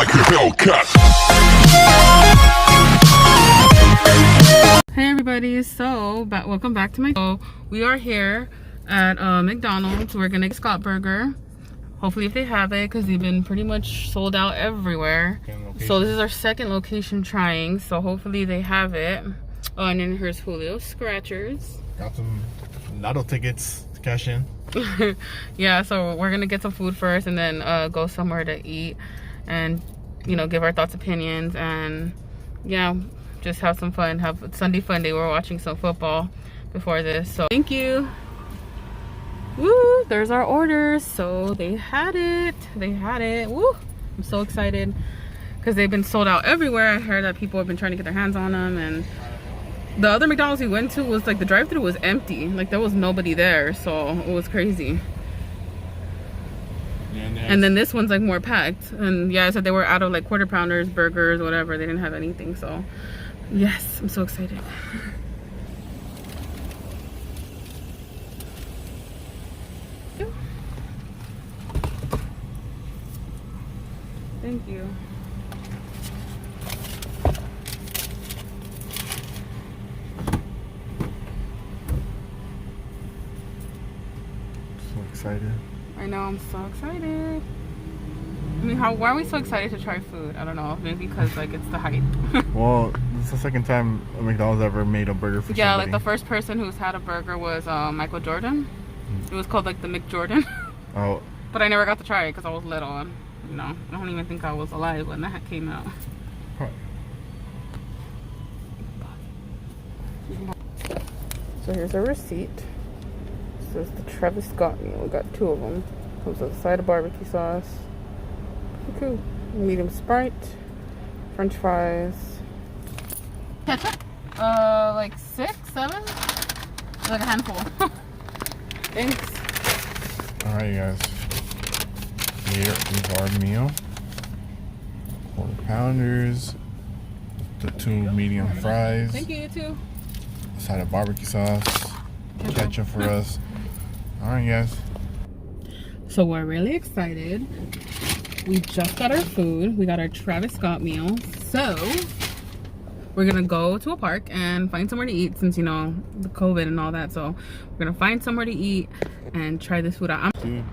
like a Hellcat. Hey everybody, so welcome back to my show. We are here at McDonald's. We're gonna get Scott Burger. Hopefully if they have it, because they've been pretty much sold out everywhere. So this is our second location trying, so hopefully they have it. Oh, and then here's Julio Scratchers. Got some lotto tickets to cash in. Yeah, so we're gonna get some food first and then go somewhere to eat and, you know, give our thoughts, opinions, and yeah, just have some fun, have a Sunday fun day. We're watching some football before this, so thank you. Woo, there's our orders. So they had it. Woo, I'm so excited because they've been sold out everywhere. I heard that people have been trying to get their hands on them, and the other McDonald's we went to was like the drive-thru was empty, like there was nobody there, so it was crazy. Yeah, and then this one's like more packed, and yeah, I said they were out of like quarter pounders, burgers, whatever. They didn't have anything, so yes, I'm so excited. Thank you. So excited. I know, I'm so excited. I mean, why are we so excited to try food? I don't know, maybe because like it's the hype. Well, this is the second time a McDonald's ever made a burger for yeah, somebody. like the first person who's had a burger was Michael Jordan. It was called like the McJordan. Oh. But I never got to try it because I was little, and you know, I don't even think I was alive when that came out. Huh. So here's our receipt. This is the Travis Scott meal. We got 2 of them. Comes with a side of barbecue sauce. Cool. Medium Sprite, French fries. Ketchup? Like 6, 7? Like a handful. Thanks. Alright, guys. Here is our meal. Quarter pounders. The 2 medium fries. Thank you, you too. A side of barbecue sauce. Ketchup for us. Alright, guys. So we're really excited. We just got our food. We got our Travis Scott meal. So we're gonna go to a park and find somewhere to eat, since you know the COVID and all that. So we're gonna find somewhere to eat and try this food out. No.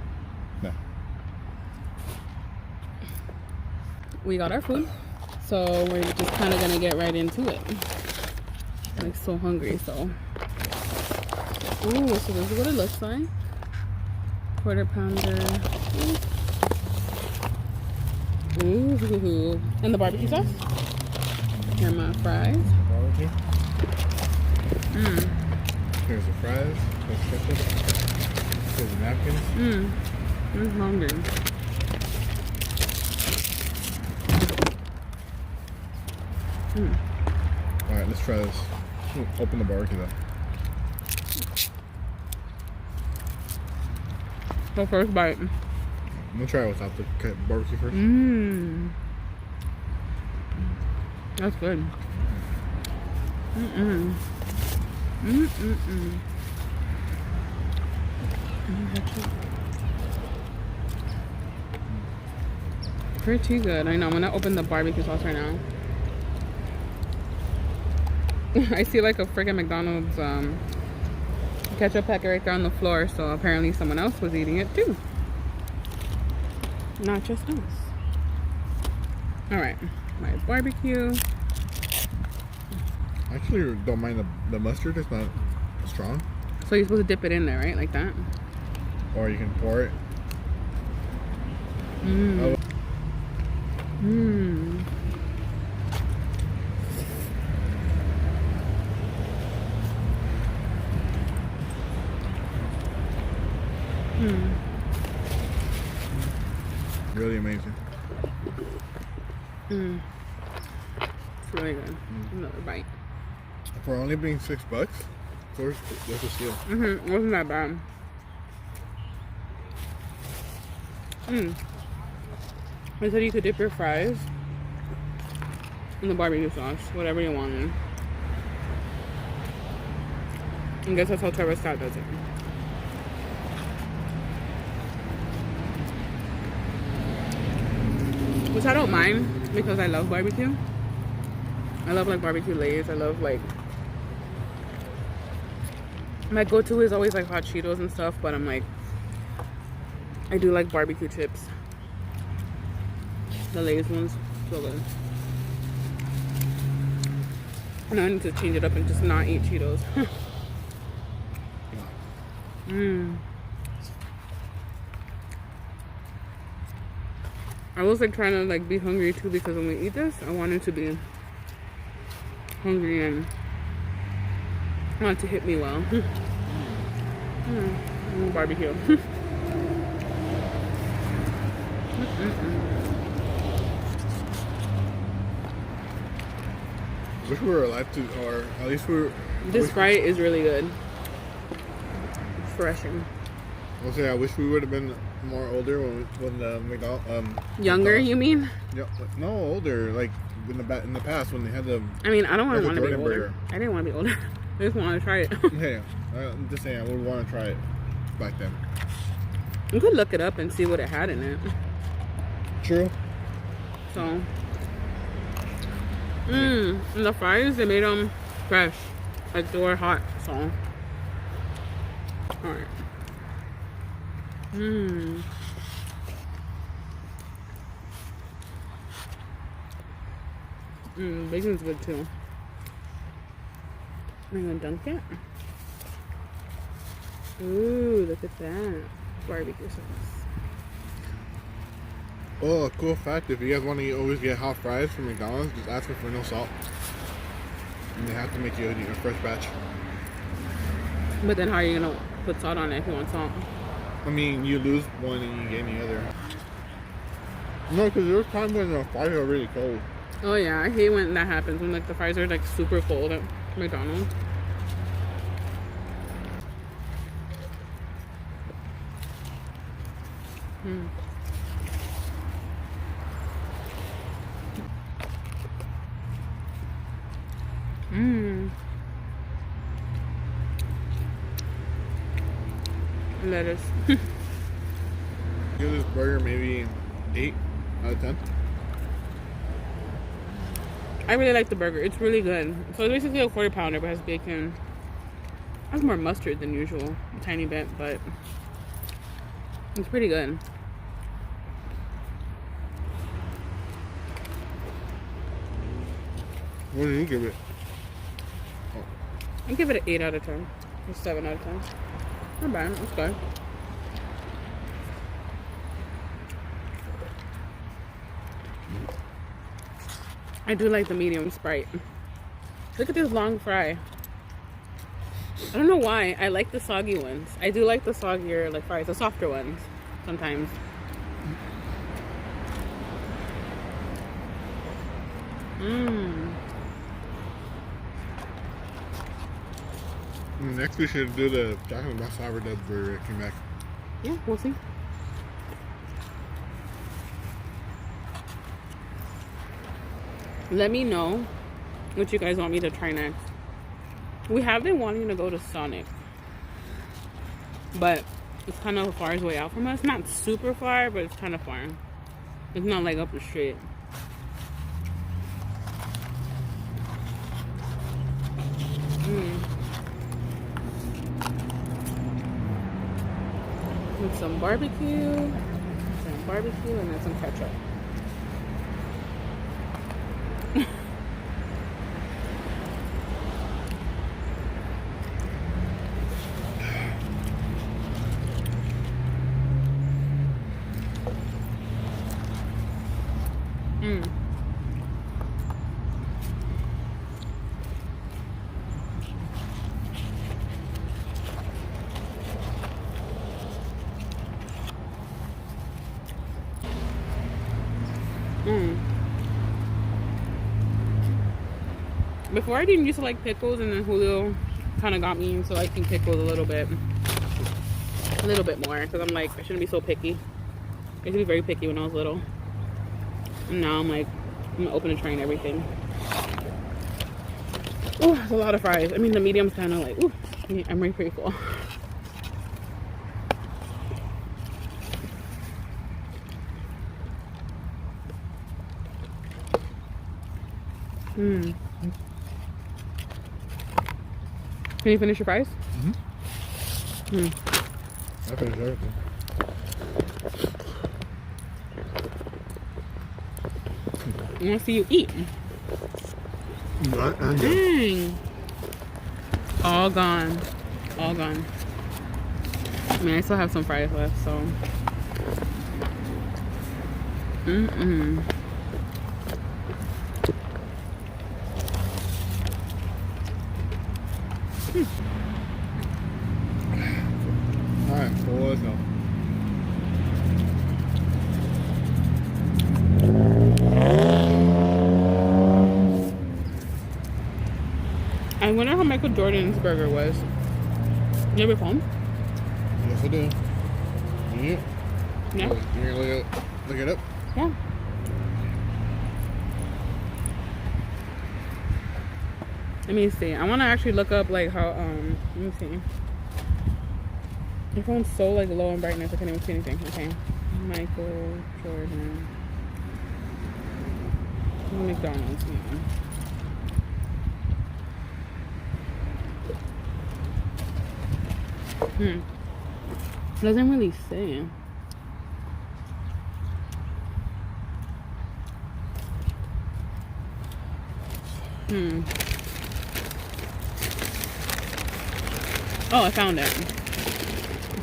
We got our food, so we're just kind of gonna get right into it. I'm like so hungry. So ooh, so this is what it looks like. Quarter pounder. Ooh, and the barbecue sauce. Here are my fries. Barbecue. Here's the fries. Here's ketchup. Here's the napkins. I'm hungry. Alright, let's try this. Open the barbecue though. The first bite. I'm gonna try it without the barbecue first. That's good. Pretty good. I know. I'm gonna open the barbecue sauce right now. I see like a friggin' McDonald's ketchup packet right there on the floor, so apparently someone else was eating it too. Not just us. Alright, my barbecue. I actually don't mind the mustard, it's not strong. So you're supposed to dip it in there, right? Like that? Or you can pour it. Mmm. Oh. Mmm. Really amazing. It's really good. Another bite. For only being $6, that's a steal. Wasn't that bad. They said you could dip your fries in the barbecue sauce, whatever you wanted. I guess that's how Travis Scott does it. which I don't mind because I love barbecue. I love like barbecue Lay's. I love like, my go-to is always like hot Cheetos and stuff, but I'm like, I do like barbecue chips. The Lay's ones, so good. And I need to change it up and just not eat Cheetos. I was like trying to like be hungry too, because when we eat this, I wanted to be hungry and I want it to hit me well. Barbecue. Wish we were alive to, or at least we were. This Sprite is really good. Refreshing. I'll say I wish we would have been more older when the McDonald's. Younger, McDonald's, you mean? Yeah, no, older. Like in the past when they had the. I mean, I don't want to be older. Burger. I didn't want to be older. I just want to try it. Yeah, I'm just saying I would want to try it back then. You could look it up and see what it had in it. True. So. And the fries, they made them fresh. Like they were hot, so. Alright. Bacon's good too. I'm gonna dunk it. Ooh, look at that. Barbecue sauce. Oh, a cool fact, if you guys want to always get hot fries from McDonald's, just ask them for no salt. And they have to make you a fresh batch. But then how are you gonna put salt on it if you want salt? I mean, you lose one and you get any other. No, because there's times when the fries are really cold. Oh yeah, I hate when that happens, when like the fries are like super cold at McDonald's. Lettuce. Give this burger maybe 8 out of 10. I really like the burger. It's really good. So it's basically a quarter pounder, but has bacon. It has more mustard than usual, a tiny bit, but it's pretty good. What do you give it? Oh. I give it an 8 out of 10. Or 7 out of 10. Not bad. It's good. I do like the medium Sprite. Look at this long fry. I don't know why. I like the soggy ones. I do like the soggier like fries, the softer ones sometimes. Next we should do the chocolate and sour dub burger that came back. Yeah, we'll see. Let me know what you guys want me to try next. We have been wanting to go to Sonic, but it's kind of far way out from us. Not super far, but it's kind of far. It's not like up the street. With some barbecue, and then some ketchup. Before I didn't used to like pickles, and then Julio kind of got me into liking pickles a little bit more, because I'm like, I shouldn't be so picky. I used to be very picky when I was little, and now I'm like, I'm open to trying everything. Oh, that's a lot of fries. I mean, the medium's kind of like, ooh, I'm really pretty full. Mm. Can you finish your fries? Mm-hmm. Mm. I finished everything. I want to see you eat. Dang. All gone. All gone. I mean, I still have some fries left, so. Mm-mm. Alright, full as hell. I wonder how Michael Jordan's burger was. You have your phone? Yes, I do. Yeah. Yeah. You gonna look it up? Yeah. Let me see. I want to actually look up like how let me see. Your phone's so like low in brightness I can't even see anything. Okay. Michael Jordan. McDonald's. Yeah. Doesn't really say. Oh, I found it.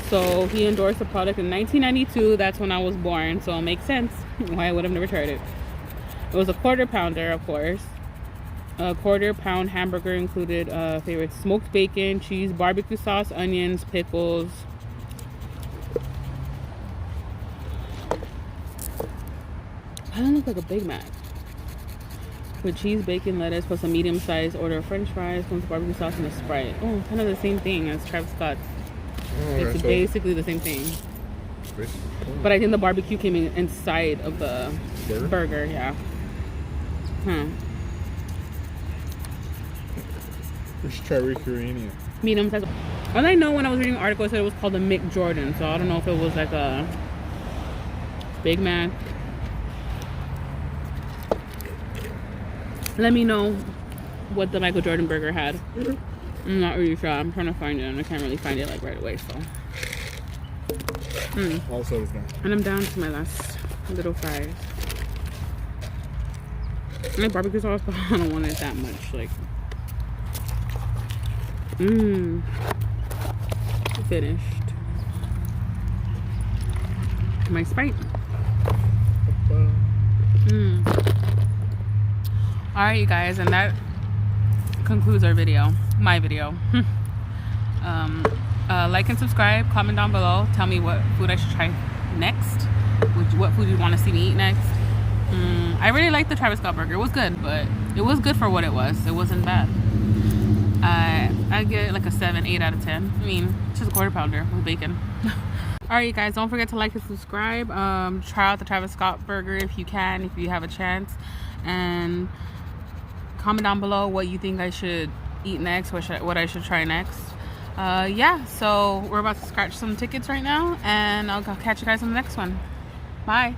So he endorsed the product in 1992. That's when I was born, so it makes sense why I would have never tried it. It was a quarter pounder, of course. A quarter pound hamburger included favorite smoked bacon, cheese, barbecue sauce, onions, pickles. That doesn't look like a Big Mac. With cheese, bacon, lettuce, plus a medium-sized order of French fries, comes with barbecue sauce and a Sprite. Oh, kind of the same thing as Travis Scott. It's basically the same thing. But I think the barbecue came inside of the burger, yeah. Let's try recreating it. Medium size. All I know when I was reading the article, it said it was called a McJordan. So I don't know if it was like a Big Mac. Let me know what the Michael Jordan burger had. I'm not really sure. I'm trying to find it and I can't really find it like right away. So. Also is done. And I'm down to my last little fries. I like barbecue sauce, but I don't want it that much. Like. Finished. My Sprite. Alright, you guys, and that concludes our video. My video. Like and subscribe, comment down below, tell me what food I should try next, what food you want to see me eat next. I really liked the Travis Scott burger. It was good, but it was good for what it was. It wasn't bad. I'd get like a 7-8 out of 10. I mean, it's just a quarter pounder with bacon. Alright, you guys, don't forget to like and subscribe. Try out the Travis Scott burger if you can, if you have a chance, and comment down below what you think I should eat next, what I should try next. Yeah, so we're about to scratch some tickets right now, and I'll catch you guys on the next one. Bye.